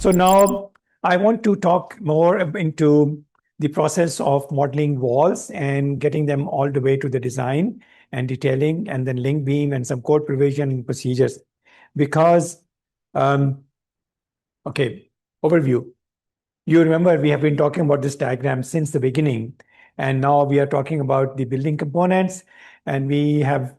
So now I want to talk more into the process of modeling walls and getting them all the way to the design and detailing, and then link beam and some code provision procedures. Because, okay, overview. You remember we have been talking about this diagram since the beginning, and now we are talking about the building components, and we have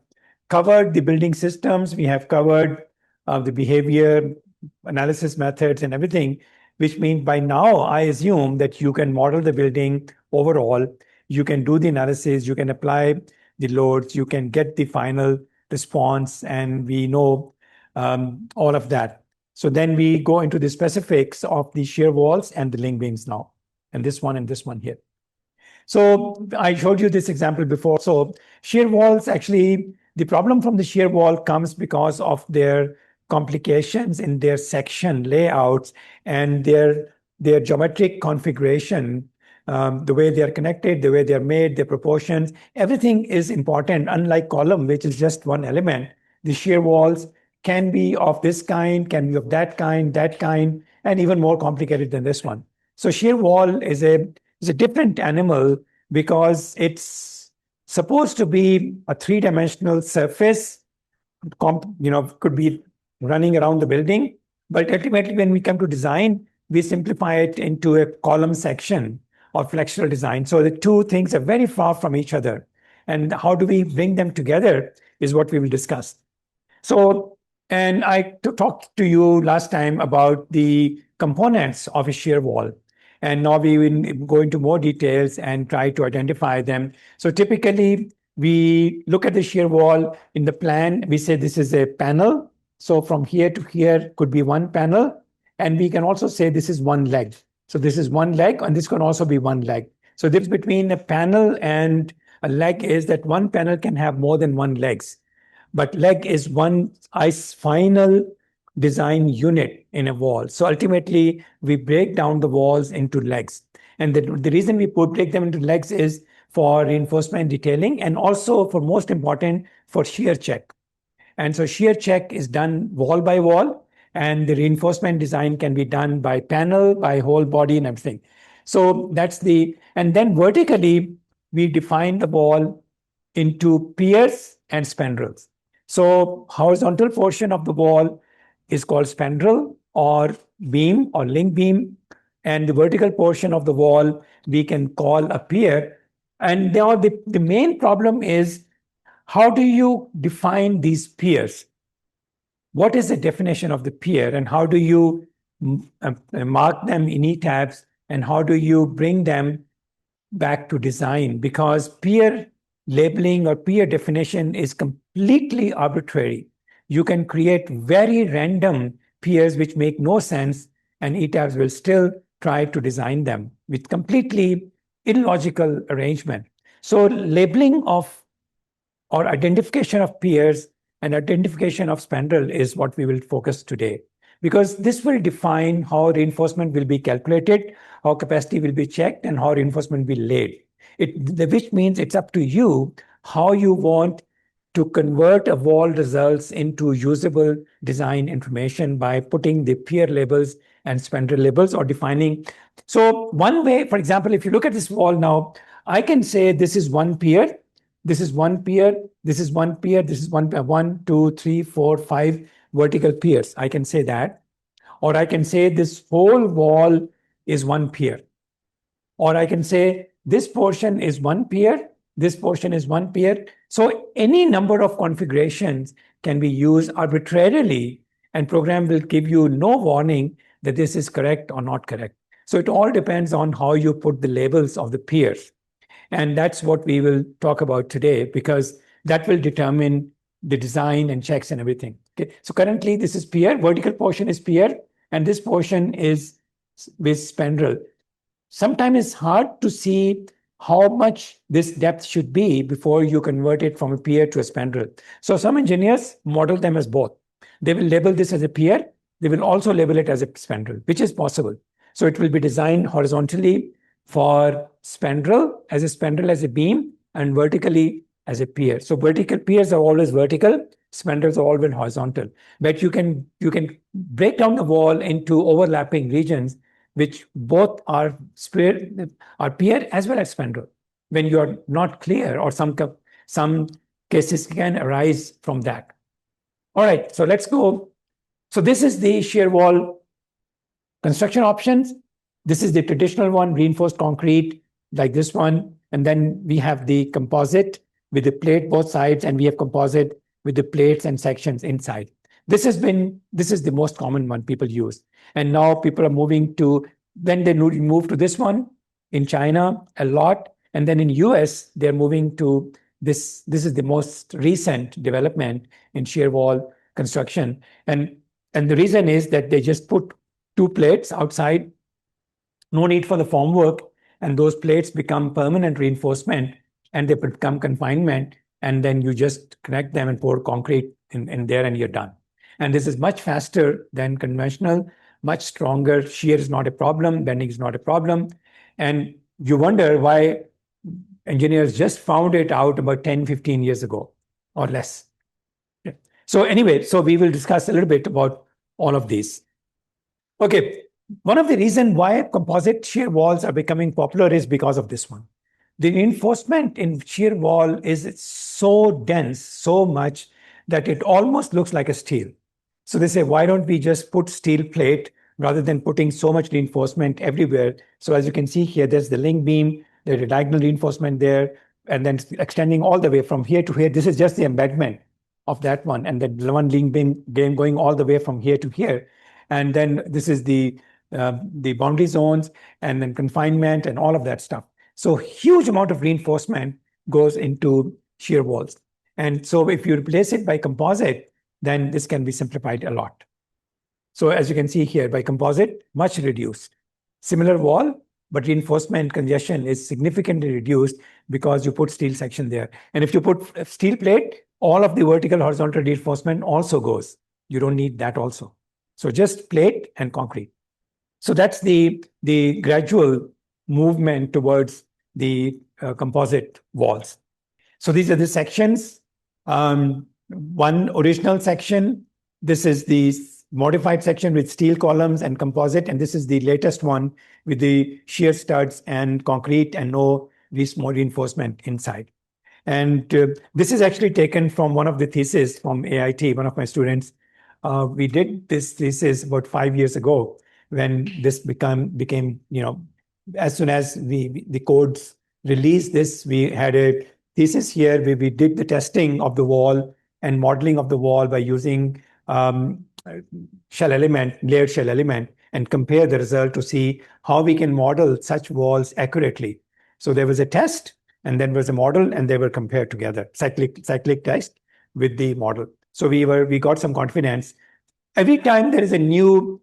covered the building systems, we have covered the behavior analysis methods and everything, which means by now I assume that you can model the building overall, you can do the analysis, you can apply the loads, you can get the final response, and we know all of that. So then we go into the specifics of the shear walls and the link beams now, and this one here. So I showed you this example before. So shear walls, actually, the problem from the shear wall comes because of their complications in their section layouts and their geometric configuration, the way they are connected, the way they are made, their proportions, everything is important. Unlike column, which is just one element, the shear walls can be of this kind, can be of that kind, and even more complicated than this one. So shear wall is a different animal because it's supposed to be a three-dimensional surface, could be running around the building. But ultimately, when we come to design, we simplify it into a column section or flexural design. So the two things are very far from each other. And how do we bring them together is what we will discuss. So, and I talked to you last time about the components of a shear wall. And now we will go into more details and try to identify them. So typically, we look at the shear wall in the plan. We say this is a panel. So from here to here could be one panel. And we can also say this is one leg. So this is one leg, and this can also be one leg. So the difference between a panel and a leg is that one panel can have more than one legs. But leg is one final design unit in a wall. So ultimately, we break down the walls into legs. And the reason we break them into legs is for reinforcement detailing, and also for most important, for shear check. And so shear check is done wall by wall, and the reinforcement design can be done by panel, by whole body and everything. So and then vertically, we define the wall into piers and spandrels. So horizontal portion of the wall is called spandrel or beam or link beam, and the vertical portion of the wall we can call a pier. And now the main problem is, how do you define these piers? What is the definition of the pier, and how do you mark them in ETABS, and how do you bring them back to design? Because pier labeling or pier definition is completely arbitrary. You can create very random piers which make no sense, and ETABS will still try to design them with completely illogical arrangement. So labeling of or identification of piers and identification of spandrel is what we will focus today, because this will define how reinforcement will be calculated, how capacity will be checked, and how reinforcement will be laid. Which means it's up to you how you want to convert a wall results into usable design information by putting the pier labels and spandrel labels or defining. So one way, for example, if you look at this wall now, I can say this is one pier, this is one pier, this is one pier, this is one, two, three, four, five vertical piers. I can say that. Or I can say this whole wall is one pier. Or I can say this portion is one pier, this portion is one pier. So any number of configurations can be used arbitrarily, and program will give you no warning that this is correct or not correct. So it all depends on how you put the labels of the piers. And that's what we will talk about today, because that will determine the design and checks and everything. Okay. So currently this is pier, vertical portion is pier, and this portion is with spandrel. Sometimes it's hard to see how much this depth should be before you convert it from a pier to a spandrel. So some engineers model them as both. They will label this as a pier. They will also label it as a spandrel, which is possible. So it will be designed horizontally for spandrel as a beam, and vertically as a pier. So vertical piers are always vertical, spandrels are always horizontal. But you can break down the wall into overlapping regions, which both are pier as well as spandrel. When you are not clear, or some cases can arise from that. All right, so let's go. So this is the shear wall construction options. This is the traditional one, reinforced concrete, like this one. And then we have the composite with the plate both sides, and we have composite with the plates and sections inside. This is the most common one people use. And now people are moving to, then they move to this one in China a lot. And then in US, they're moving to this. This is the most recent development in shear wall construction. And the reason is that they just put two plates outside, no need for the formwork, and those plates become permanent reinforcement, and they become confinement, and then you just connect them and pour concrete in there, and you're done. And this is much faster than conventional, much stronger. Shear is not a problem, bending is not a problem. And you wonder why engineers just found it out about 10, 15 years ago or less. So anyway, so we will discuss a little bit about all of these. Okay, one of the reasons why composite shear walls are becoming popular is because of this one. The reinforcement in shear wall is so dense, so much, that it almost looks like a steel. So they say, why don't we just put steel plate rather than putting so much reinforcement everywhere? So as you can see here, there's the link beam, there's a diagonal reinforcement there, and then extending all the way from here to here. This is just the embedment of that one, and then one link beam going all the way from here to here. And then this is the boundary zones, and then confinement and all of that stuff. So huge amount of reinforcement goes into shear walls. And so if you replace it by composite, then this can be simplified a lot. So as you can see here, by composite, much reduced. Similar wall, but reinforcement congestion is significantly reduced because you put steel section there. And if you put steel plate, all of the vertical horizontal reinforcement also goes. You don't need that also. So just plate and concrete. So that's the gradual movement towards the composite walls. So these are the sections. One original section. This is the modified section with steel columns and composite. And this is the latest one with the shear studs and concrete and no small reinforcement inside. And this is actually taken from one of the theses from AIT, one of my students. We did this thesis about 5 years ago when this became, as soon as the codes released this, we had a thesis here where we did the testing of the wall and modeling of the wall by using layered shell element, and compare the result to see how we can model such walls accurately. So there was a test, and then was a model, and they were compared together, cyclic test with the model. So we got some confidence. Every time there is a new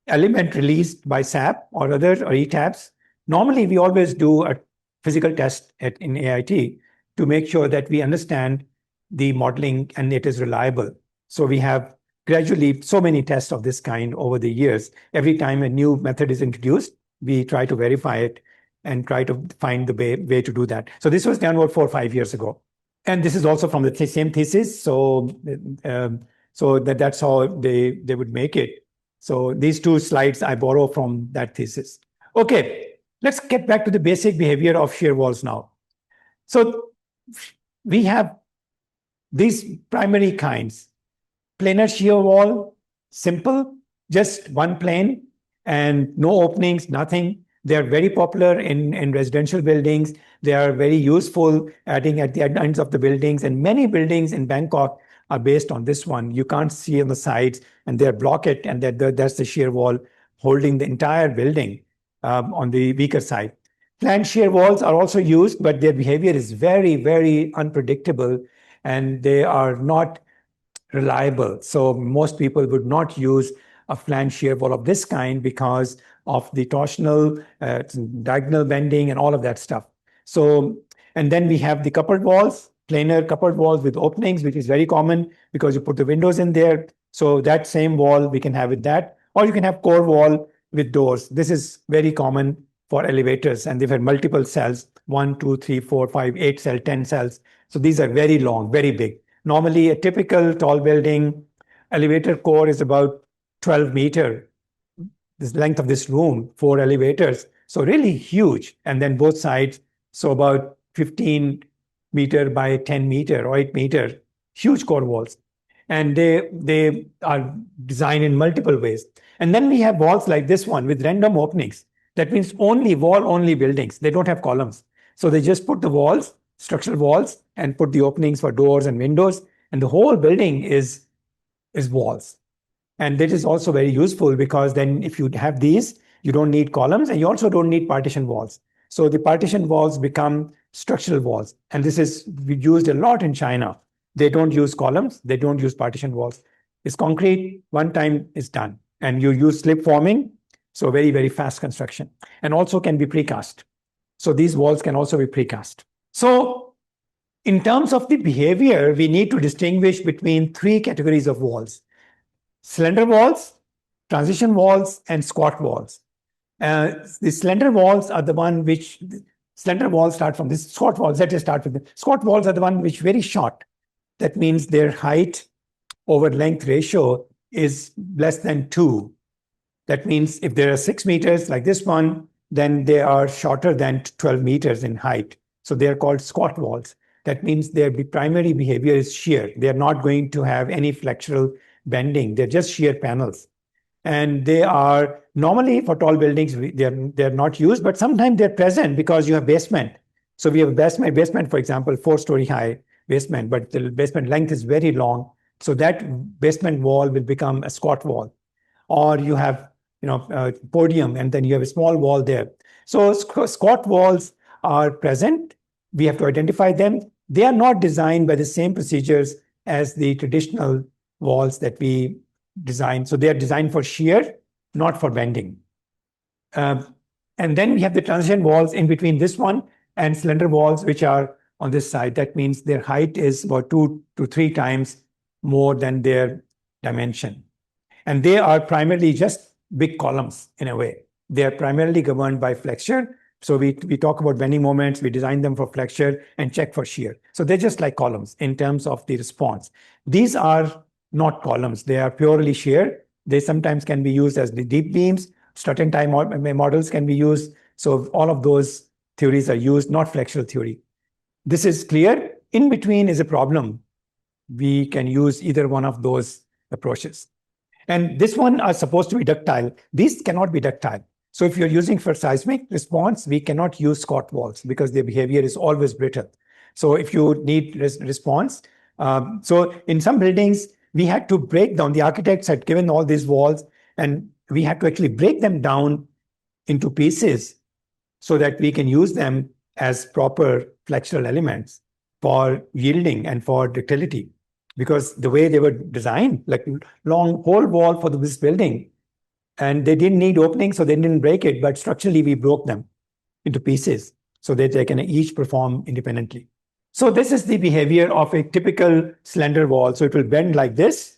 element released by SAP or others or ETABS, normally we always do a physical test in AIT to make sure that we understand the modeling and it is reliable. So we have gradually so many tests of this kind over the years. Every time a new method is introduced, we try to verify it and try to find the way to do that. So this was done about 4 or 5 years ago. And this is also from the same thesis. So that's how they would make it. So these two slides I borrow from that thesis. Okay, let's get back to the basic behavior of shear walls now. So we have these primary kinds. Planar shear wall, simple, just one plane and no openings, nothing. They are very popular in residential buildings. They are very useful adding at the ends of the buildings, and many buildings in Bangkok are based on this one. You can't see on the sides, and they're blocked, and that's the shear wall holding the entire building on the weaker side. Flange shear walls are also used, but their behavior is very, very unpredictable, and they are not reliable. So most people would not use a flange shear wall of this kind because of the torsional, diagonal bending, and all of that stuff. So, and then we have the coupled walls, planar coupled walls with openings, which is very common because you put the windows in there. So that same wall we can have with that, or you can have core wall with doors. This is very common for elevators, and they've had multiple cells, 1, 2, 3, 4, 5, 8 cells, 10 cells. So these are very long, very big. Normally, a typical tall building elevator core is about 12 meter, this length of this room, 4 elevators. So really huge. And then both sides, so about 15 meter by 10 meter or 8 meter, huge core walls. And they are designed in multiple ways. And then we have walls like this one with random openings. That means only wall-only buildings. They don't have columns. So they just put the walls, structural walls, and put the openings for doors and windows. And the whole building is walls. And that is also very useful because then if you have these, you don't need columns and you also don't need partition walls. So the partition walls become structural walls. And this is used a lot in China. They don't use columns. They don't use partition walls. It's concrete. One time is done. And you use slip forming. So very, very fast construction. And also can be precast. So these walls can also be precast. So in terms of the behavior, we need to distinguish between 3 categories of walls: slender walls, transition walls, and squat walls. The slender walls are the one which, slender walls start from this, squat walls, let us start with them. Squat walls are the one which very short. That means their height over length ratio is less than 2. That means if there are 6 meters like this one, then they are shorter than 12 meters in height. So they are called squat walls. That means their primary behavior is shear. They are not going to have any flexural bending. They're just shear panels. And they are normally for tall buildings, they're not used, but sometimes they're present because you have basement. So we have a basement, for example, 4-story high basement, but the basement length is very long. So that basement wall will become a squat wall. Or you have, podium, and then you have a small wall there. So squat walls are present. We have to identify them. They are not designed by the same procedures as the traditional walls that we design. So they are designed for shear, not for bending. And then we have the transition walls in between this one and slender walls, which are on this side. That means their height is about 2 to 3 times more than their dimension. And they are primarily just big columns in a way. They are primarily governed by flexure. So we talk about bending moments, we design them for flexure and check for shear. So they're just like columns in terms of the response. These are not columns. They are purely shear. They sometimes can be used as the deep beams. Strut tie models can be used. So all of those theories are used, not flexural theory. This is clear. In between is a problem. We can use either one of those approaches. And this one are supposed to be ductile. These cannot be ductile. So if you're using for seismic response, we cannot use squat walls because their behavior is always brittle. So if you need response, so in some buildings, we had to break down, the architects had given all these walls and we had to actually break them down into pieces so that we can use them as proper flexural elements for yielding and for ductility. Because the way they were designed, like long whole wall for this building, and they didn't need opening, so they didn't break it, but structurally we broke them into pieces so that they can each perform independently. So this is the behavior of a typical slender wall. So it will bend like this.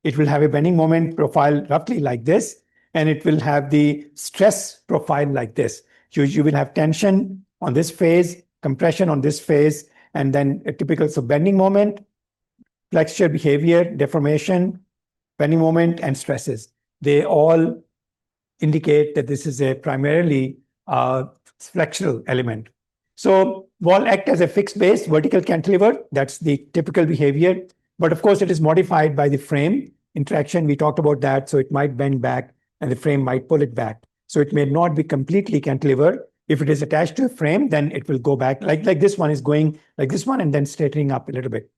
It will have a bending moment profile roughly like this, and it will have the stress profile like this. You will have tension on this phase, compression on this phase, and then a typical bending moment, flexure behavior, deformation, bending moment, and stresses. They all indicate that this is a primarily flexural element. So wall act as a fixed base, vertical cantilever. That's the typical behavior. But of course, it is modified by the frame interaction. We talked about that. So it might bend back and the frame might pull it back. So it may not be completely cantilever. If it is attached to a frame, then it will go back like this one is going like this one and then straightening up a little bit.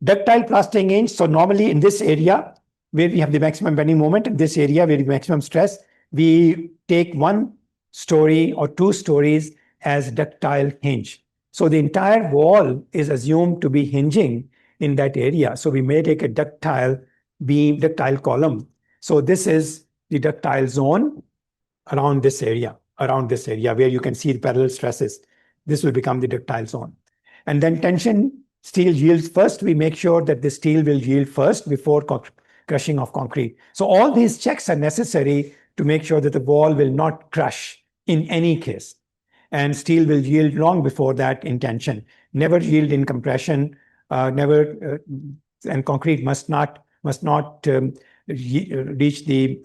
Ductile plastering hinge. So normally in this area where we have the maximum bending moment, in this area where the maximum stress, we take 1 story or 2 stories as ductile hinge. So the entire wall is assumed to be hinging in that area. So we may take a ductile beam, ductile column. So this is the ductile zone around this area where you can see the parallel stresses. This will become the ductile zone. And then tension steel yields first. We make sure that the steel will yield first before crushing of concrete. So all these checks are necessary to make sure that the wall will not crush in any case. And steel will yield long before that in tension. Never yield in compression and concrete must not reach the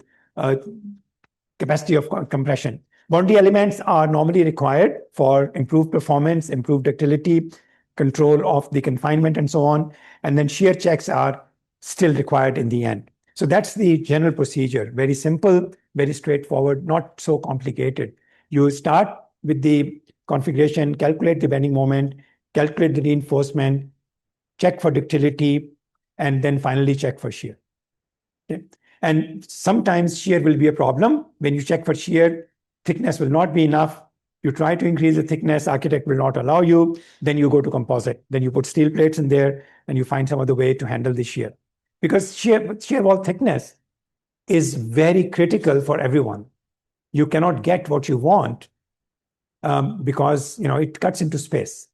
capacity of compression. Boundary elements are normally required for improved performance, improved ductility, control of the confinement, and so on. And then shear checks are still required in the end. So that's the general procedure. Very simple, very straightforward, not so complicated. You start with the configuration, calculate the bending moment, calculate the reinforcement, check for ductility, and then finally check for shear. Okay. And sometimes shear will be a problem. When you check for shear, thickness will not be enough. You try to increase the thickness, architect will not allow you. Then you go to composite. Then you put steel plates in there and you find some other way to handle the shear. Because shear wall thickness is very critical for everyone. You cannot get what you want because it cuts into space.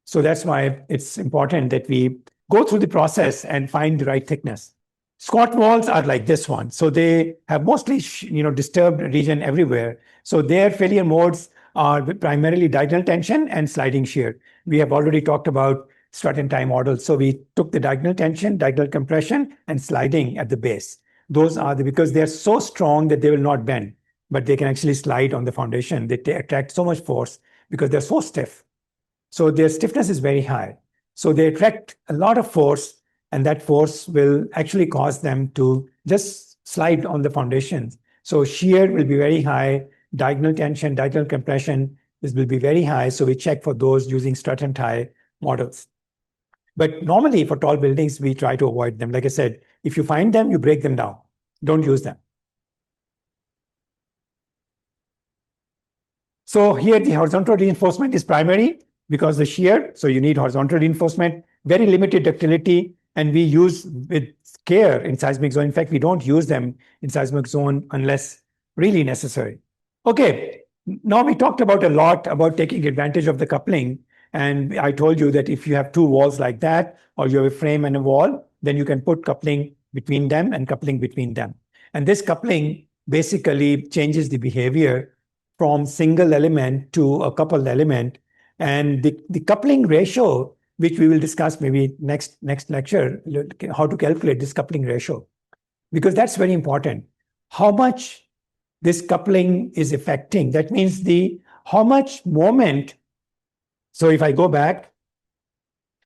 So that's why it's important that we go through the process and find the right thickness. Squat walls are like this one. So they have mostly disturbed region everywhere. So their failure modes are primarily diagonal tension and sliding shear. We have already talked about strut and tie models. So we took the diagonal tension, diagonal compression, and sliding at the base. Those are because they're so strong that they will not bend, but they can actually slide on the foundation. They attract so much force because they're so stiff. So their stiffness is very high. So they attract a lot of force, and that force will actually cause them to just slide on the foundations. So shear will be very high, diagonal tension, diagonal compression, this will be very high. So we check for those using strut and tie models. But normally for tall buildings, we try to avoid them. Like I said, if you find them, you break them down. Don't use them. So here the horizontal reinforcement is primary because the shear, so you need horizontal reinforcement, very limited ductility, and we use with care in seismic zone. In fact, we don't use them in seismic zone unless really necessary. Okay, now we talked about a lot about taking advantage of the coupling. And I told you that if you have two walls like that, or you have a frame and a wall, then you can put coupling between them and coupling between them. And this coupling basically changes the behavior from single element to a coupled element. And the coupling ratio, which we will discuss maybe next lecture, how to calculate this coupling ratio, because that's very important. How much this coupling is affecting, that means how much moment. So if I go back,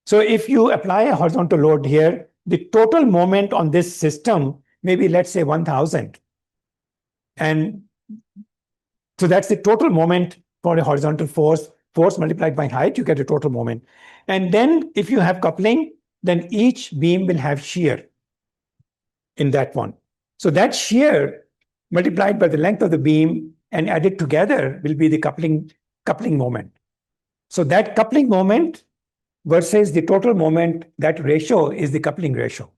so if you apply a horizontal load here, the total moment on this system, maybe let's say 1000. And so that's the total moment for a horizontal force multiplied by height, you get a total moment. And then if you have coupling, then each beam will have shear in that one. So that shear multiplied by the length of the beam and added together will be the coupling moment. So that coupling moment versus the total moment, that ratio is the coupling ratio.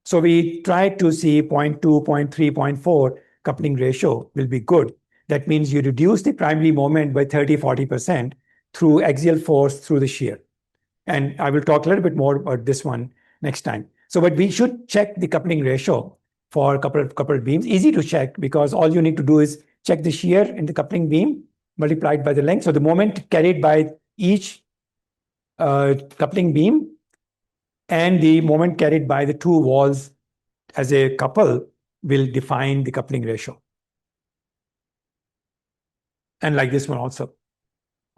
So we try to see 0.2, 0.3, 0.4 coupling ratio will be good. That means you reduce the primary moment by 30, 40% through axial force through the shear. And I will talk a little bit more about this one next time. So, but we should check the coupling ratio for coupled beams. Easy to check because all you need to do is check the shear in the coupling beam multiplied by the length. So the moment carried by each coupling beam and the moment carried by the two walls as a couple will define the coupling ratio. And like this one also.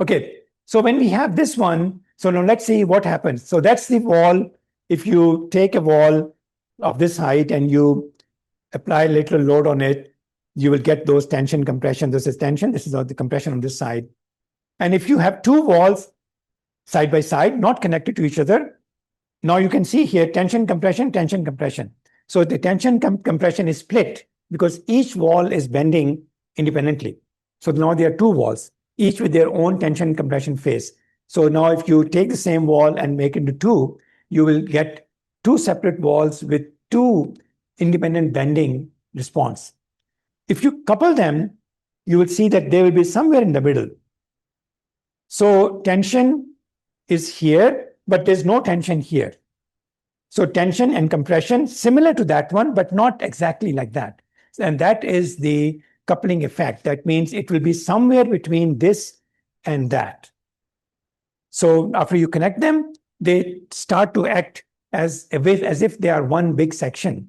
Okay, so when we have this one, so now let's see what happens. So that's the wall. If you take a wall of this height and you apply a little load on it, you will get those tension, compression. This is tension, this is the compression on this side. And if you have two walls side by side, not connected to each other, now you can see here tension, compression, tension, compression. So the tension compression is split because each wall is bending independently. So now there are two walls, each with their own tension compression phase. So now if you take the same wall and make it into two, you will get two separate walls with two independent bending response. If you couple them, you will see that they will be somewhere in the middle. So tension is here, but there's no tension here. So tension and compression similar to that one, but not exactly like that. And that is the coupling effect. That means it will be somewhere between this and that. So after you connect them, they start to act as if they are one big section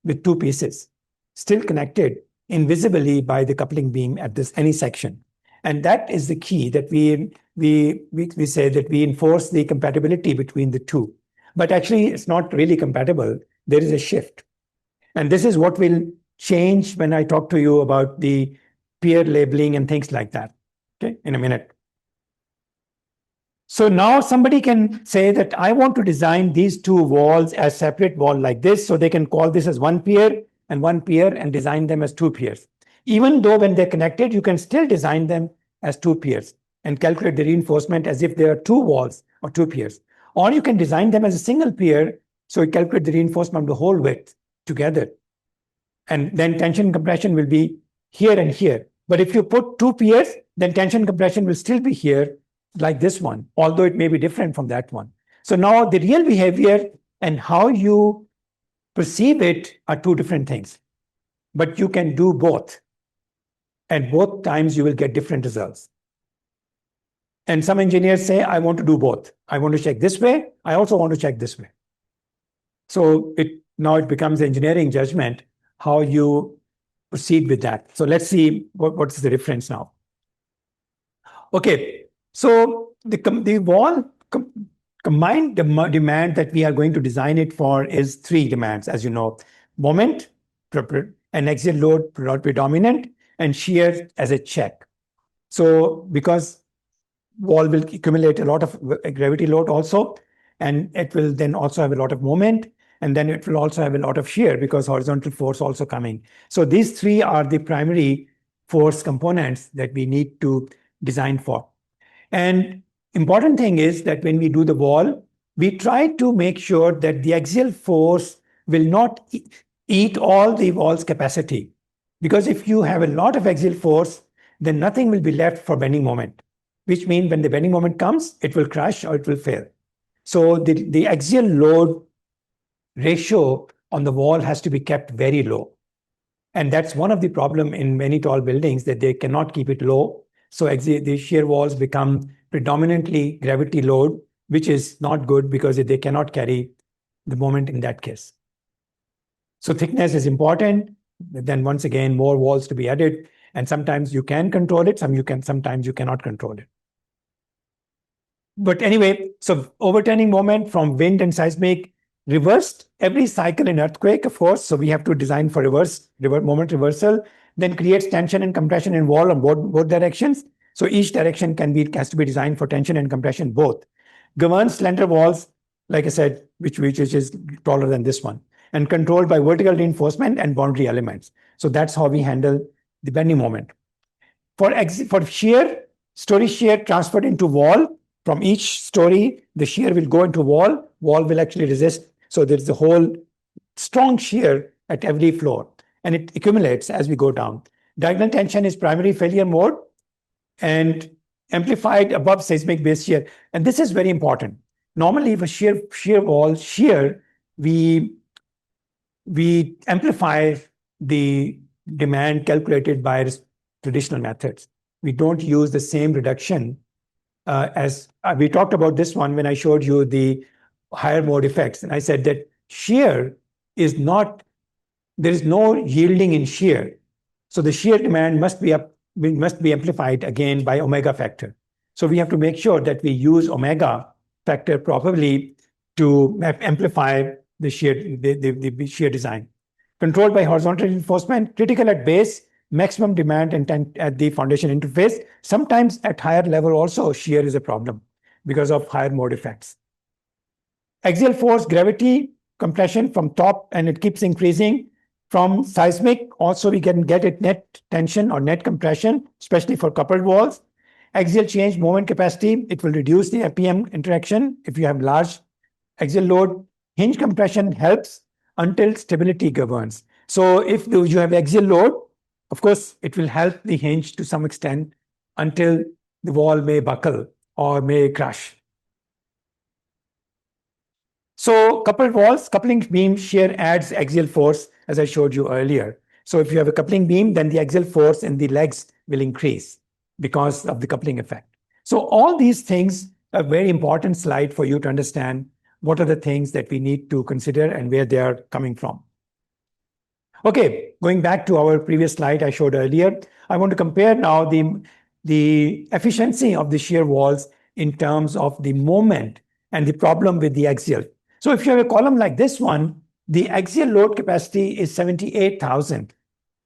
with two pieces, still connected invisibly by the coupling beam at this any section. And that is the key that we say that we enforce the compatibility between the two. But actually, it's not really compatible. There is a shift. And this is what will change when I talk to you about the pier labeling and things like that, okay, in a minute. So now somebody can say that I want to design these two walls as separate wall like this, so they can call this as one pier and design them as two piers. Even though when they're connected, you can still design them as two piers and calculate the reinforcement as if they are two walls or two piers. Or you can design them as a single pier, so you calculate the reinforcement of the whole width together. And then tension and compression will be here and here. But if you put two piers, then tension and compression will still be here, like this one, although it may be different from that one. So now the real behavior and how you perceive it are two different things. But you can do both. And both times you will get different results. And some engineers say, I want to do both. I want to check this way. I also want to check this way. So now it becomes engineering judgment how you proceed with that. So let's see what's the difference now. Okay, so the wall combined demand that we are going to design it for is three demands, as you know: moment, an axial load predominant, and shear as a check. So because wall will accumulate a lot of gravity load also, and it will then also have a lot of moment, and then it will also have a lot of shear because horizontal force also coming. So these three are the primary force components that we need to design for. And important thing is that when we do the wall, we try to make sure that the axial force will not eat all the wall's capacity. Because if you have a lot of axial force, then nothing will be left for bending moment, which means when the bending moment comes, it will crash or it will fail. So the axial load ratio on the wall has to be kept very low. And that's one of the problem in many tall buildings, that they cannot keep it low. So the shear walls become predominantly gravity load, which is not good because they cannot carry the moment in that case. So thickness is important. Then once again, more walls to be added. And sometimes you can control it, sometimes you cannot control it. But anyway, so overturning moment from wind and seismic, reversed every cycle in earthquake, of course. So we have to design for moment reversal, then creates tension and compression in wall on both directions. So each direction has to be designed for tension and compression both. Governs slender walls, like I said, which is taller than this one, and controlled by vertical reinforcement and boundary elements. So that's how we handle the bending moment. For shear, story shear transferred into wall. From each story, the shear will go into wall will actually resist. So there's a whole strong shear at every floor, and it accumulates as we go down. Diagonal tension is primary failure mode and amplified above seismic base shear. And this is very important. Normally, if a shear wall shear, we amplify the demand calculated by traditional methods. We don't use the same reduction as we talked about this one when I showed you the higher mode effects. And I said that shear is not, there is no yielding in shear. So the shear demand must be amplified again by omega factor. So we have to make sure that we use omega factor properly to amplify the shear design. Controlled by horizontal reinforcement, critical at base, maximum demand and at the foundation interface. Sometimes at higher level also shear is a problem because of higher mode effects. Axial force, gravity, compression from top, and it keeps increasing. From seismic, also we can get it net tension or net compression, especially for coupled walls. Axial change, moment capacity, it will reduce the FPM interaction if you have large axial load. Hinge compression helps until stability governs. So if you have axial load, of course, it will help the hinge to some extent until the wall may buckle or may crash. So coupled walls, coupling beam shear adds axial force, as I showed you earlier. So if you have a coupling beam, then the axial force in the legs will increase because of the coupling effect. So all these things a very important slide for you to understand what are the things that we need to consider and where they are coming from. Okay, going back to our previous slide I showed earlier, I want to compare now the efficiency of the shear walls in terms of the moment and the problem with the axial. So if you have a column like this one, the axial load capacity is 78,000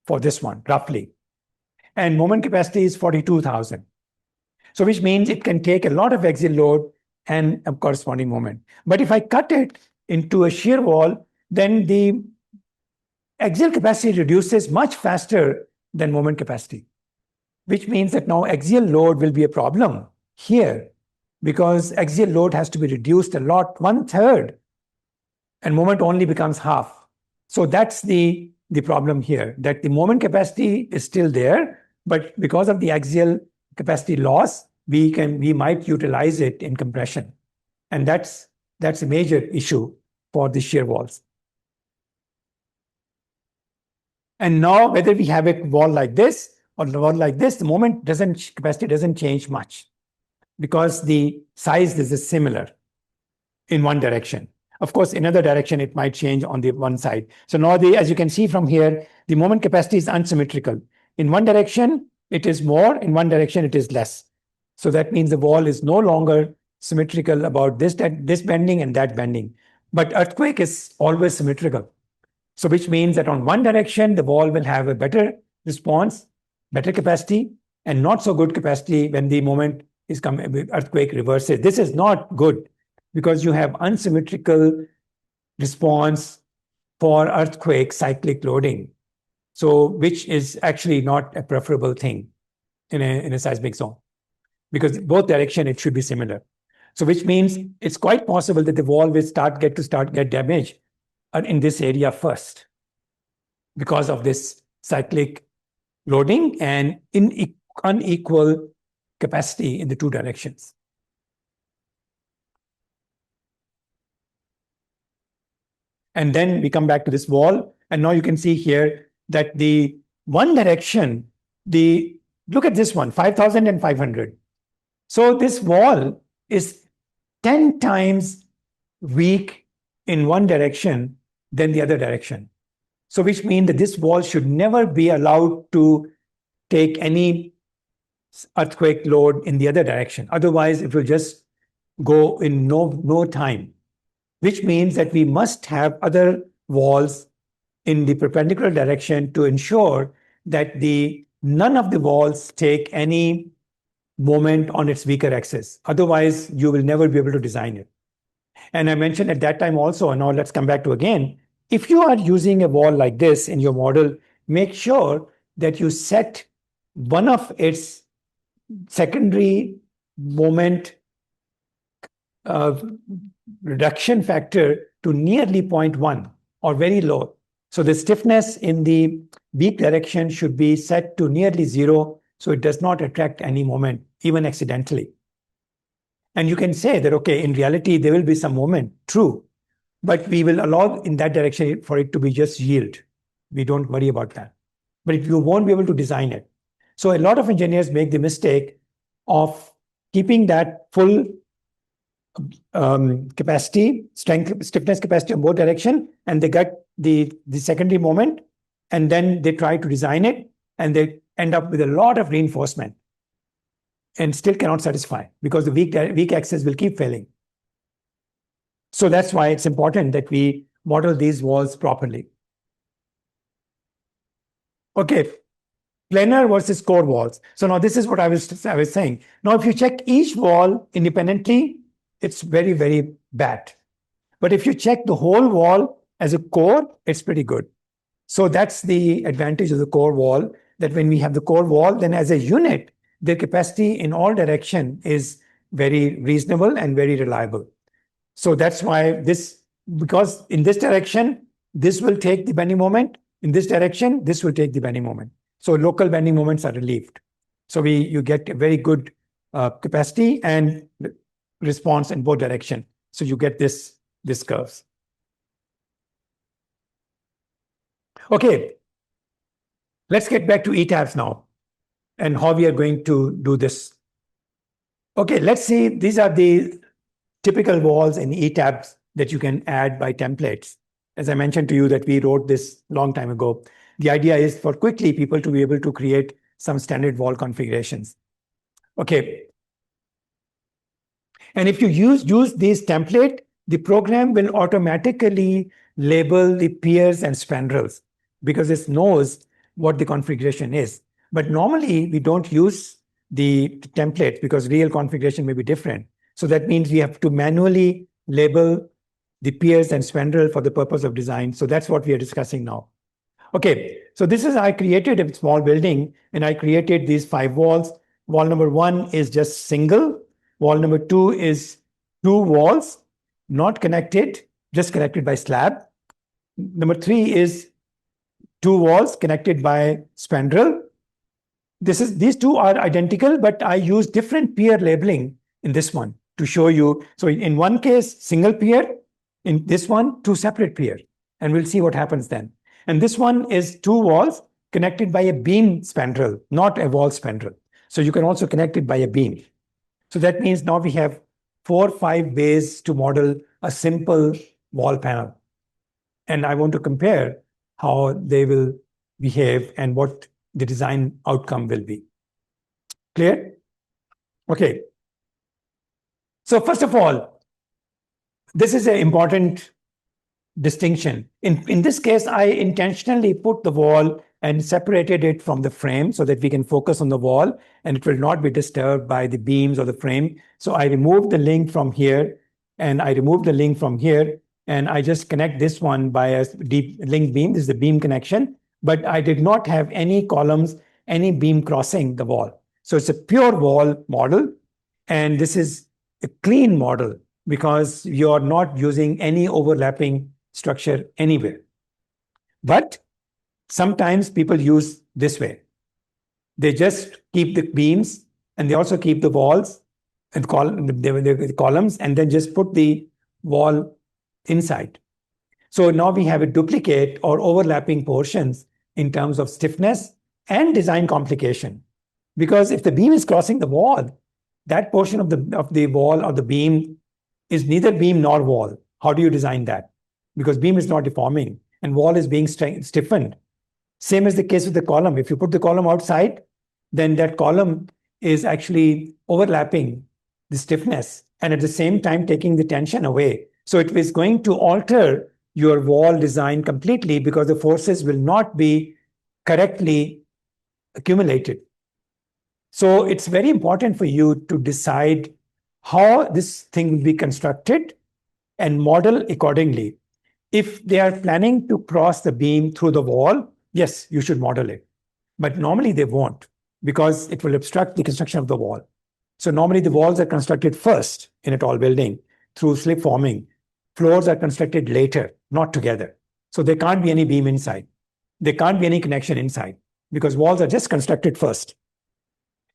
for this one, roughly. And moment capacity is 42,000. So which means it can take a lot of axial load and a corresponding moment. But if I cut it into a shear wall, then the axial capacity reduces much faster than moment capacity, which means that now axial load will be a problem here because axial load has to be reduced a lot, 1/3, and moment only becomes half. So that's the problem here, that the moment capacity is still there, but because of the axial capacity loss, we might utilize it in compression. And that's a major issue for the shear walls. And now, whether we have a wall like this or a wall like this, the moment capacity doesn't change much because the size is similar in one direction. Of course, in another direction, it might change on the one side. So now, as you can see from here, the moment capacity is unsymmetrical. In one direction, it is more. In one direction, it is less. So that means the wall is no longer symmetrical about this bending and that bending. But earthquake is always symmetrical. So which means that on one direction, the wall will have a better response, better capacity, and not so good capacity when the moment is coming, earthquake reverses. This is not good because you have unsymmetrical response for earthquake cyclic loading. So which is actually not a preferable thing in a seismic zone, because both direction it should be similar. So which means it's quite possible that the wall will get damaged in this area first because of this cyclic loading and unequal capacity in the two directions. And then we come back to this wall, and now you can see here that the one direction, look at this one, 5,000 and 500. So this wall is 10 times weak in one direction than the other direction. So which means that this wall should never be allowed to take any earthquake load in the other direction. Otherwise, it will just go in no time, which means that we must have other walls in the perpendicular direction to ensure that none of the walls take any moment on its weaker axis. Otherwise, you will never be able to design it. And I mentioned at that time also, and now let's come back to again, if you are using a wall like this in your model, make sure that you set one of its secondary moment reduction factor to nearly 0.1 or very low. So the stiffness in the weak direction should be set to nearly 0, so it does not attract any moment, even accidentally. And you can say that, okay, in reality, there will be some moment, true, but we will allow in that direction for it to be just yield. We don't worry about that. But you won't be able to design it. So a lot of engineers make the mistake of keeping that full capacity, stiffness capacity on both direction, and they get the secondary moment, and then they try to design it, and they end up with a lot of reinforcement and still cannot satisfy because the weak axis will keep failing. So that's why it's important that we model these walls properly. Okay, planar versus core walls. So now this is what I was saying. Now, if you check each wall independently, it's very, very bad. But if you check the whole wall as a core, it's pretty good. So that's the advantage of the core wall, that when we have the core wall, then as a unit, their capacity in all direction is very reasonable and very reliable. So that's why because in this direction, this will take the bending moment. In this direction, this will take the bending moment. So local bending moments are relieved. So you get a very good capacity and response in both directions. So you get this curves. Okay, let's get back to ETABS now and how we are going to do this. Okay, let's see. These are the typical walls in ETABS that you can add by templates. As I mentioned to you that we wrote this long time ago. The idea is for quickly people to be able to create some standard wall configurations. Okay. And if you use this template, the program will automatically label the piers and spandrels because it knows what the configuration is. But normally we don't use the template because real configuration may be different. So that means we have to manually label the piers and spandrel for the purpose of design. So that's what we are discussing now. Okay, so this is, I created a small building and I created these 5 walls. Wall number 1 is just single. Wall number 2 is 2 walls, not connected, just connected by slab. Number 3 is 2 walls connected by spandrel. These two are identical, but I use different pier labeling in this one to show you. So in one case, single pier. In this one, 2 separate pier. And we'll see what happens then. And this one is 2 walls connected by a beam spandrel, not a wall spandrel. So you can also connect it by a beam. So that means now we have 4 or 5 ways to model a simple wall panel. And I want to compare how they will behave and what the design outcome will be. Clear? Okay. So first of all, this is an important distinction. In this case, I intentionally put the wall and separated it from the frame so that we can focus on the wall and it will not be disturbed by the beams or the frame. So I removed the link from here and I removed the link from here and I just connect this one by a deep link beam. This is the beam connection, but I did not have any columns, any beam crossing the wall. So it's a pure wall model and this is a clean model because you're not using any overlapping structure anywhere. But sometimes people use this way. They just keep the beams and they also keep the walls and the columns and then just put the wall inside. So now we have a duplicate or overlapping portions in terms of stiffness and design complication. Because if the beam is crossing the wall, that portion of the wall or the beam is neither beam nor wall. How do you design that? Because beam is not deforming and wall is being stiffened. Same as the case with the column. If you put the column outside, then that column is actually overlapping the stiffness and at the same time taking the tension away. So it is going to alter your wall design completely because the forces will not be correctly accumulated. So it's very important for you to decide how this thing will be constructed and model accordingly. If they are planning to cross the beam through the wall, yes, you should model it. But normally they won't because it will obstruct the construction of the wall. So normally the walls are constructed first in a tall building through slip forming. Floors are constructed later, not together. So there can't be any beam inside. There can't be any connection inside because walls are just constructed first.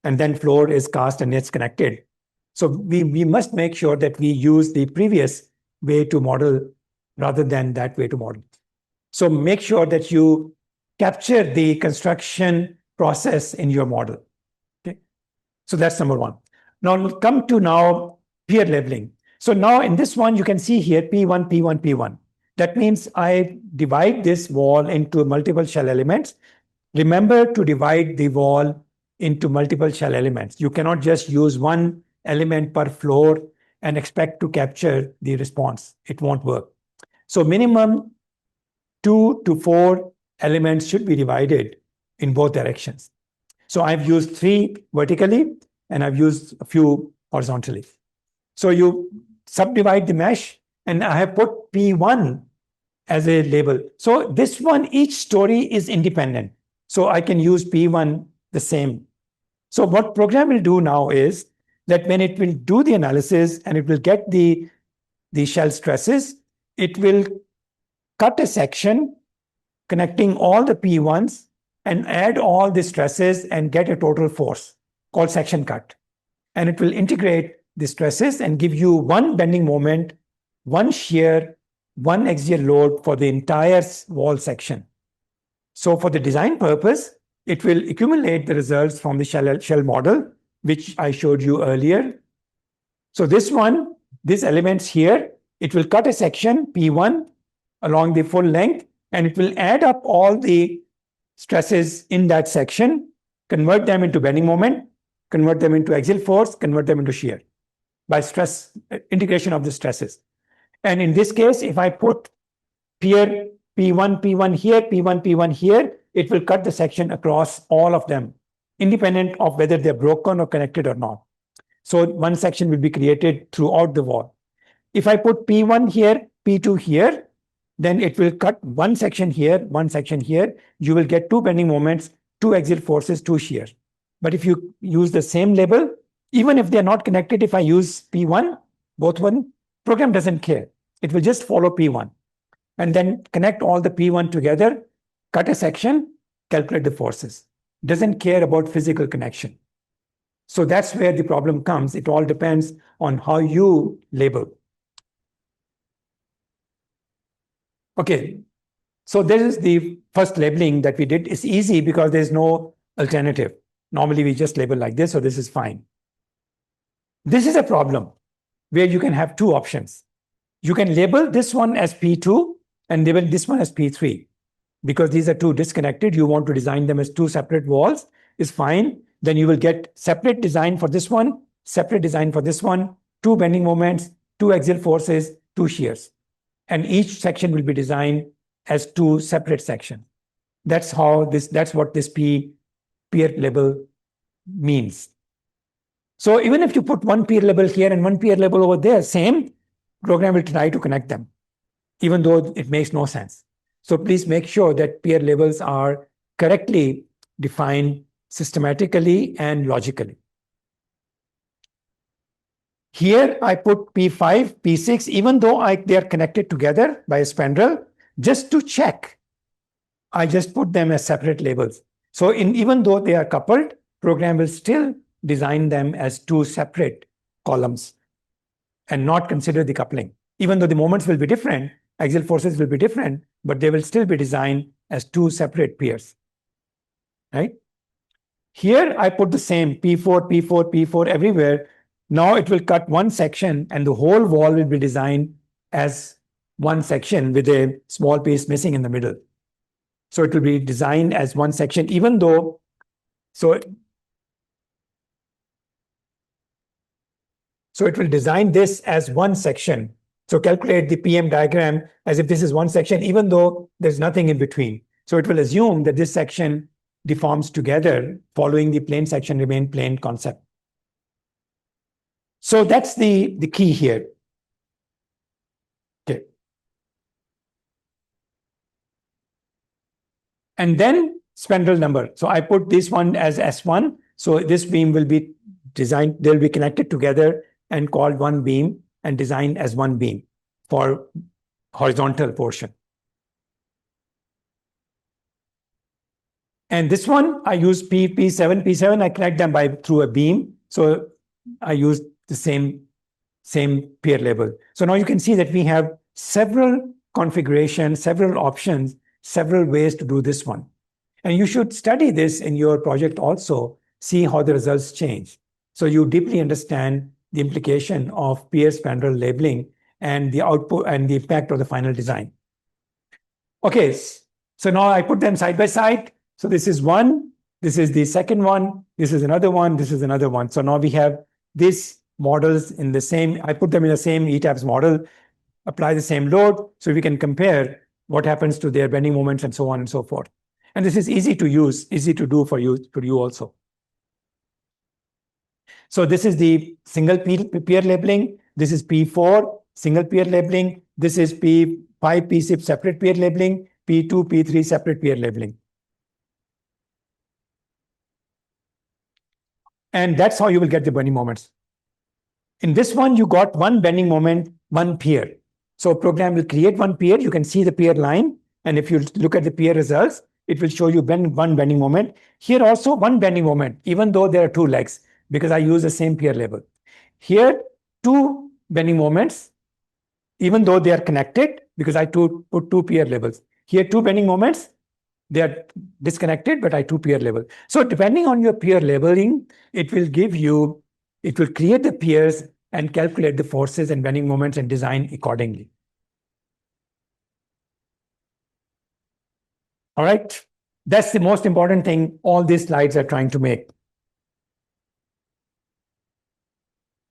And then floor is cast and it's connected. So we must make sure that we use the previous way to model rather than that way to model. So make sure that you capture the construction process in your model. Okay? So that's number 1. Now we'll come to pier labeling. So now in this one, you can see here P1, P1, P1. That means I divide this wall into multiple shell elements. Remember to divide the wall into multiple shell elements. You cannot just use one element per floor and expect to capture the response. It won't work. So minimum 2 to 4 elements should be divided in both directions. So I've used 3 vertically and I've used a few horizontally. So you subdivide the mesh and I have put P1 as a label. So this one, each story is independent. So I can use P1 the same. So what program will do now is that when it will do the analysis and it will get the shell stresses, it will cut a section connecting all the P1s and add all the stresses and get a total force called section cut. And it will integrate the stresses and give you one bending moment, one shear, one axial load for the entire wall section. So for the design purpose, it will accumulate the results from the shell model, which I showed you earlier, So these elements here, it will cut a section P1 along the full length, and it will add up all the stresses in that section, convert them into bending moment, convert them into axial force, convert them into shear by stress integration of the stresses. And in this case, if I put pier P1, P1 here, P1, P1 here, it will cut the section across all of them, independent of whether they're broken or connected or not. So one section will be created throughout the wall. If I put P1 here, P2 here, then it will cut one section here, one section here. You will get two bending moments, two axial forces, two shears. But if you use the same label, even if they're not connected, if I use P1, both one, program doesn't care. It will just follow P1 and then connect all the P1 together, cut a section, calculate the forces. Doesn't care about physical connection. So that's where the problem comes. It all depends on how you label. Okay, so this is the first labeling that we did. It's easy because there's no alternative. Normally we just label like this, so this is fine. This is a problem where you can have two options. You can label this one as P2 and label this one as P3. Because these are two disconnected, you want to design them as two separate walls, is fine. Then you will get separate design for this one, separate design for this one, two bending moments, two axial forces, two shears. And each section will be designed as two separate sections. That's what this pier label means. So even if you put one pier label here and one pier label over there, same, program will try to connect them, even though it makes no sense. So please make sure that pier labels are correctly defined systematically and logically. Here I put P5, P6, even though they are connected together by a spandrel, just to check. I just put them as separate labels. So even though they are coupled, program will still design them as two separate columns and not consider the coupling. Even though the moments will be different, axial forces will be different, but they will still be designed as two separate piers. Right? Here I put the same P4, P4, P4 everywhere. Now it will cut one section and the whole wall will be designed as one section with a small piece missing in the middle. So it will be designed as one section, even though, so it will design this as one section. So calculate the PM diagram as if this is one section, even though there's nothing in between. So it will assume that this section deforms together following the plane section remain plane concept. So that's the key here. Okay. And then spandrel number. So I put this one as S1. So this beam will be designed, they'll be connected together and called one beam and designed as one beam for horizontal portion. And this one, I use P7, P7, I connect them through a beam. So I use the same pier label. So now you can see that we have several configurations, several options, several ways to do this one. And you should study this in your project also, see how the results change. So you deeply understand the implication of pier spandrel labeling and the output and the impact of the final design. Okay, so now I put them side by side. So this is one, this is the second one, this is another one, this is another one. So now we have these models in the same, I put them in the same ETABS model, apply the same load, so we can compare what happens to their bending moments and so on and so forth. And this is easy to use, easy to do for you also. So this is the single pier labeling. This is P4, single pier labeling. This is P5, P6, separate pier labeling. P2, P3, separate pier labeling. And that's how you will get the bending moments. In this one, you got one bending moment, one pier. So program will create one pier. You can see the pier line. And if you look at the pier results, it will show you one bending moment. Here also one bending moment, even though there are two legs, because I use the same pier label. Here, two bending moments, even though they are connected, because I put two pier labels. Here, two bending moments, they are disconnected, but I two pier label. So depending on your pier labeling, it will create the piers and calculate the forces and bending moments and design accordingly. All right. That's the most important thing all these slides are trying to make.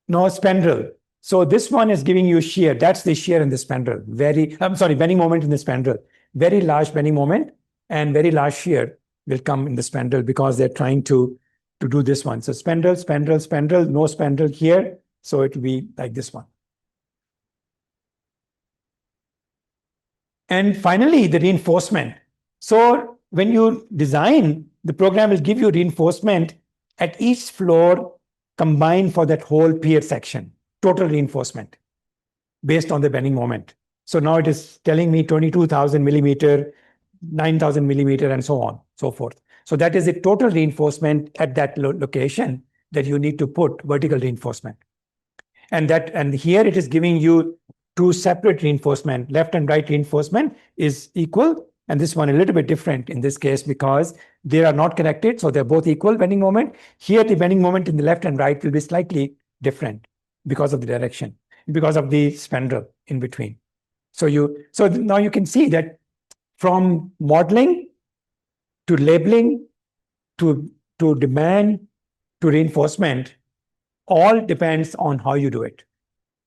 Now, spandrel. So this one is giving you shear. That's the shear in the spandrel. Bending moment in the spandrel. Very large bending moment and very large shear will come in the spandrel because they're trying to do this one. So spandrel, spandrel, spandrel, no spandrel here. So it will be like this one. And finally, the reinforcement. So when you design, the program will give you reinforcement at each floor combined for that whole pier section, total reinforcement based on the bending moment. So now it is telling me 22,000 millimeter, 9,000 millimeter, and so on, so forth. So that is the total reinforcement at that location that you need to put vertical reinforcement. And here it is giving you two separate reinforcement, left and right reinforcement is equal, and this one a little bit different in this case because they are not connected, so they're both equal bending moment. Here the bending moment in the left and right will be slightly different because of the direction, because of the spandrel in between. So now you can see that from modeling to labeling to demand to reinforcement, all depends on how you do it,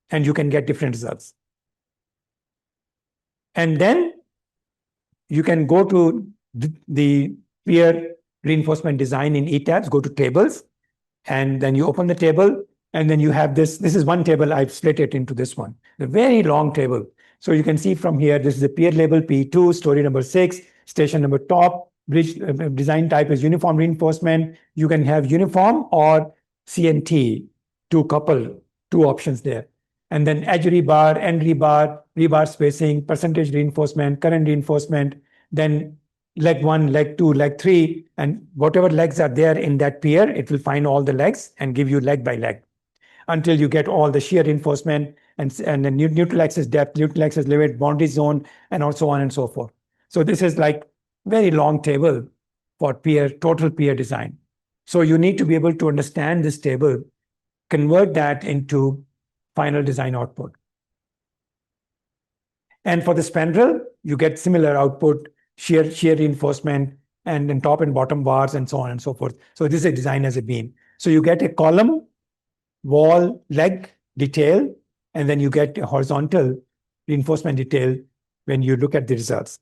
and you can get different results. And then you can go to the pier reinforcement design in ETABS, go to tables, and then you open the table, and then you have this. This is one table. I've split it into this one, a very long table. So you can see from here, this is the pier label P2, story number 6, station number top, bridge design type is uniform reinforcement. You can have uniform or CNT, two options there. And then edge rebar, end rebar, rebar spacing, percentage reinforcement, current reinforcement, then leg 1, leg 2, leg 3, and whatever legs are there in that pier, it will find all the legs and give you leg by leg until you get all the shear reinforcement and then neutral axis depth, neutral axis limit, boundary zone, and so on and so forth. So this is like very long table for total pier design. So you need to be able to understand this table, convert that into final design output. And for the spandrel, you get similar output, shear reinforcement, and then top and bottom bars, and so on and so forth. So this is a design as a beam. So you get a column, wall, leg detail, and then you get a horizontal reinforcement detail when you look at the results.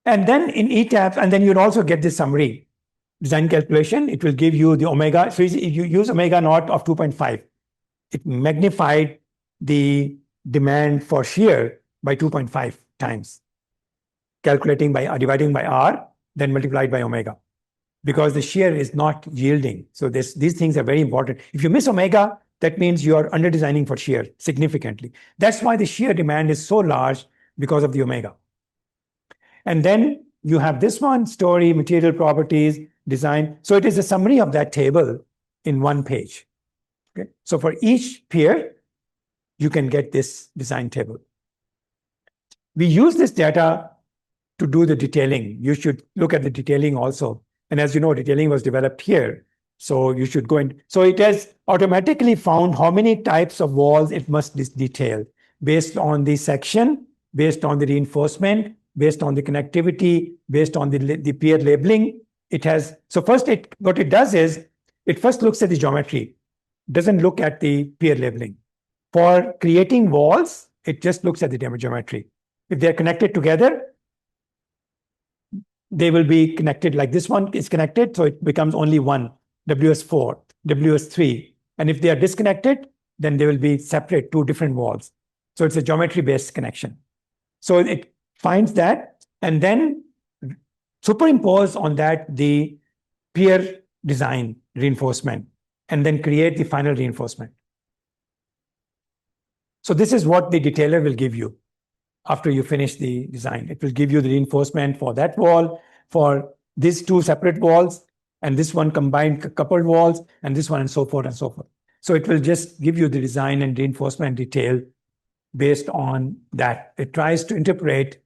And then in ETABS, and then you'll also get the summary design calculation. It will give you the omega. So you use omega naught of 2.5. It magnified the demand for shear by 2.5 times, calculating by dividing by R, then multiplied by omega, because the shear is not yielding. So these things are very important. If you miss omega, that means you are under designing for shear significantly. That's why the shear demand is so large, because of the omega. And then you have this one, story, material properties, design. So it is a summary of that table in one page. Okay. So for each pier, you can get this design table. We use this data to do the detailing. You should look at the detailing also. And as you know, detailing was developed here. So you should go in. So it has automatically found how many types of walls it must detail based on the section, based on the reinforcement, based on the connectivity, based on the pier labeling. So first what it does is, it first looks at the geometry, doesn't look at the pier labeling. For creating walls, it just looks at the geometry. If they're connected together, they will be connected like this one is connected, so it becomes only one, WS4, WS3. And if they are disconnected, then they will be separate, two different walls. So it's a geometry-based connection. So it finds that, and then superimpose on that the pier design reinforcement, and then create the final reinforcement. So this is what the detailer will give you after you finish the design. It will give you the reinforcement for that wall, for these two separate walls, and this one combined coupled walls, and this one, and so forth and so forth. So it will just give you the design and reinforcement detail based on that. It tries to interpret,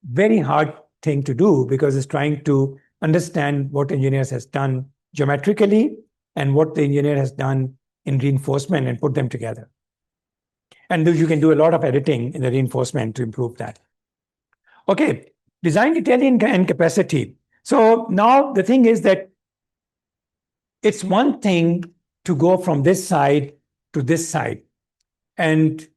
very hard thing to do, because it's trying to understand what engineers has done geometrically and what the engineer has done in reinforcement and put them together. And you can do a lot of editing in the reinforcement to improve that. Okay, design detailing and capacity. So now the thing is that it's one thing to go from this side to this side. And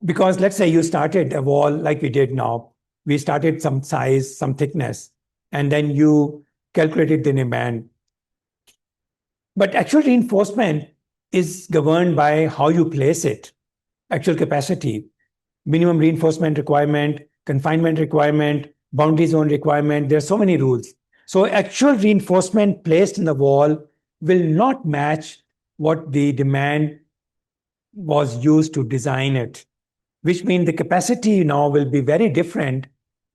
because let's say you started a wall like we did now, we started some size, some thickness, and then you calculated the demand. But actual reinforcement is governed by how you place it. Actual capacity, minimum reinforcement requirement, confinement requirement, boundary zone requirement. There are so many rules. So actual reinforcement placed in the wall will not match what the demand was used to design it, which means the capacity now will be very different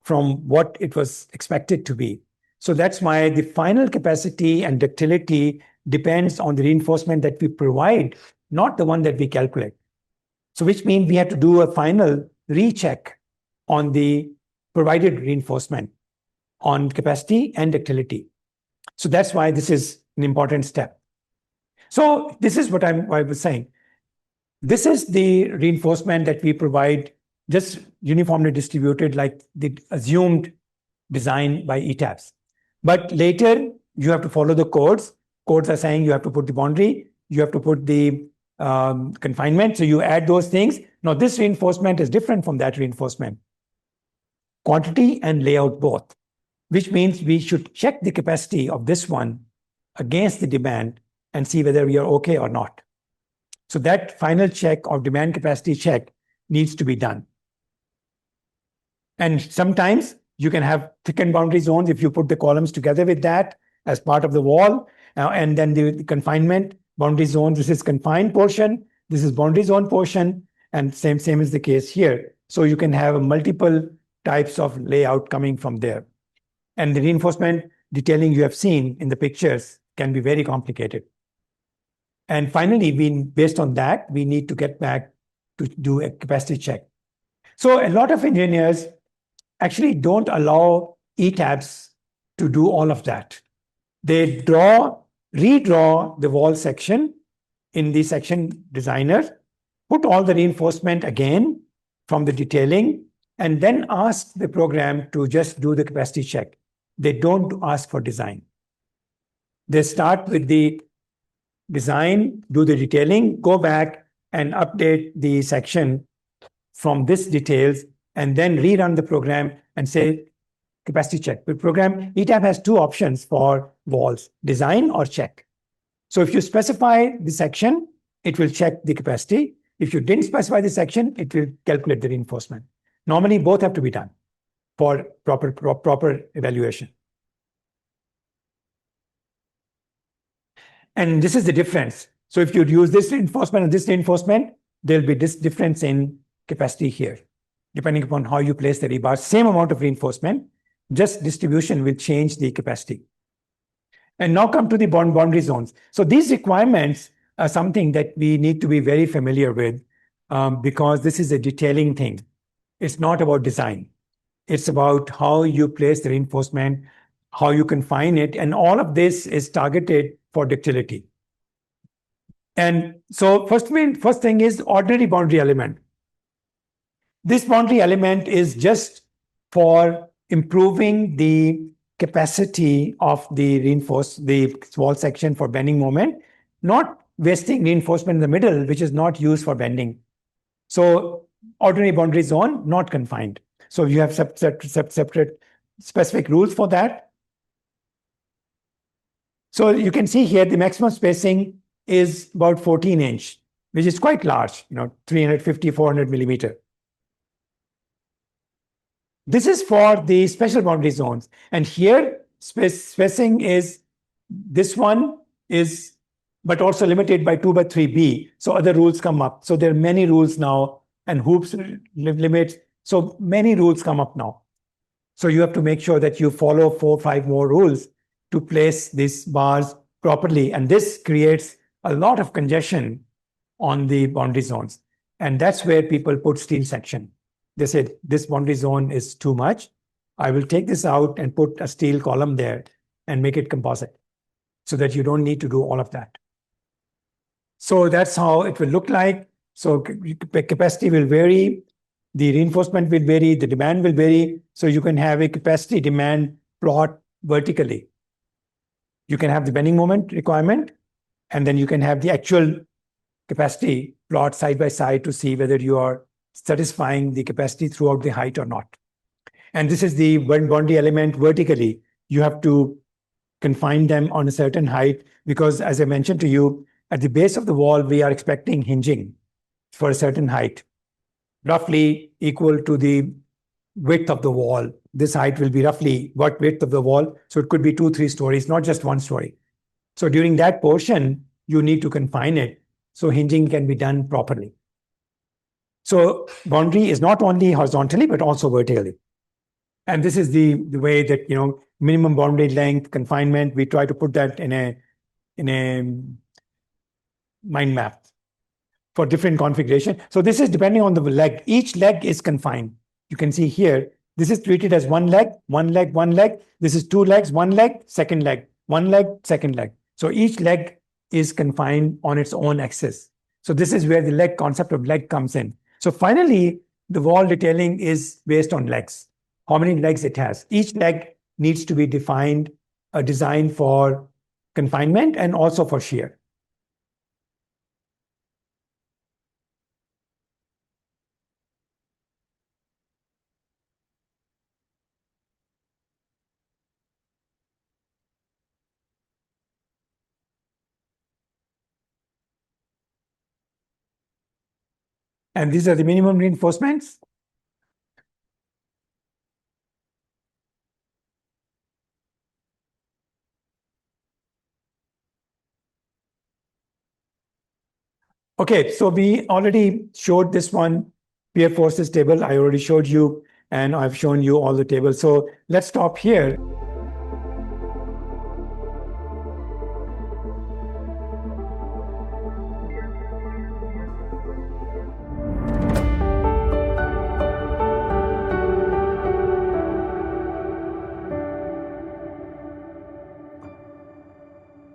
from what it was expected to be. So that's why the final capacity and ductility depends on the reinforcement that we provide, not the one that we calculate. So which means we have to do a final recheck on the provided reinforcement on capacity and ductility. So that's why this is an important step. So this is what I was saying. This is the reinforcement that we provide, just uniformly distributed like the assumed design by ETABS. But later, you have to follow the codes. Codes are saying you have to put the boundary, you have to put the confinement. So you add those things. Now, this reinforcement is different from that reinforcement. Quantity and layout both, which means we should check the capacity of this one against the demand and see whether we are okay or not. So that final check of demand capacity check needs to be done. And sometimes you can have thickened boundary zones if you put the columns together with that as part of the wall. And then the confinement boundary zone, this is confined portion, this is boundary zone portion, and same is the case here. So you can have multiple types of layout coming from there. And the reinforcement detailing you have seen in the pictures can be very complicated. And finally, based on that, we need to get back to do a capacity check. So a lot of engineers actually don't allow ETABS to do all of that. They redraw the wall section in the section designer, put all the reinforcement again from the detailing, and then ask the program to just do the capacity check. They don't ask for design. They start with the design, do the detailing, go back and update the section from this details, and then rerun the program and say capacity check. The program, ETABS has two options for walls, design or check. So if you specify the section, it will check the capacity. If you didn't specify the section, it will calculate the reinforcement. Normally, both have to be done for proper evaluation. And this is the difference. So if you use this reinforcement and this reinforcement, there'll be this difference in capacity here, depending upon how you place the rebar. Same amount of reinforcement, just distribution will change the capacity. And now come to the boundary zones. So these requirements are something that we need to be very familiar with because this is a detailing thing. It's not about design. It's about how you place the reinforcement, how you confine it, and all of this is targeted for ductility. And so first thing is ordinary boundary element. This boundary element is just for improving the capacity of the wall section for bending moment, not wasting reinforcement in the middle, which is not used for bending. So ordinary boundary zone, not confined. So you have separate specific rules for that. So you can see here the maximum spacing is about 14 inch, which is quite large, 350, 400 millimeter. This is for the special boundary zones. And here spacing is, this one is, but also limited by 2/3B. So other rules come up. So there are many rules now and hoops limits. So many rules come up now. So you have to make sure that you follow 4 or 5 more rules to place these bars properly. And this creates a lot of congestion on the boundary zones. And that's where people put steel section. They said, this boundary zone is too much. I will take this out and put a steel column there and make it composite so that you don't need to do all of that. So that's how it will look like. So capacity will vary, the reinforcement will vary, the demand will vary. So you can have a capacity demand plot vertically. You can have the bending moment requirement, and then you can have the actual capacity plot side by side to see whether you are satisfying the capacity throughout the height or not. And this is the boundary element vertically. You have to confine them on a certain height because, as I mentioned to you, at the base of the wall, we are expecting hinging for a certain height, roughly equal to the width of the wall. This height will be roughly what width of the wall. So it could be 2, 3 stories, not just 1 story. So during that portion, you need to confine it so hinging can be done properly. So boundary is not only horizontally, but also vertically. And this is the way that, minimum boundary length, confinement, we try to put that in a mind map for different configuration. So this is depending on the leg. Each leg is confined. You can see here, this is treated as one leg, one leg, one leg. This is 2 legs, one leg, second leg, one leg, second leg. So each leg is confined on its own axis. So this is where the leg concept of leg comes in. So finally, the wall detailing is based on legs. How many legs it has. Each leg needs to be defined, designed for confinement and also for shear. And these are the minimum reinforcements. Okay, so we already showed this one, pier forces table. I already showed you, and I've shown you all the tables. So let's stop here.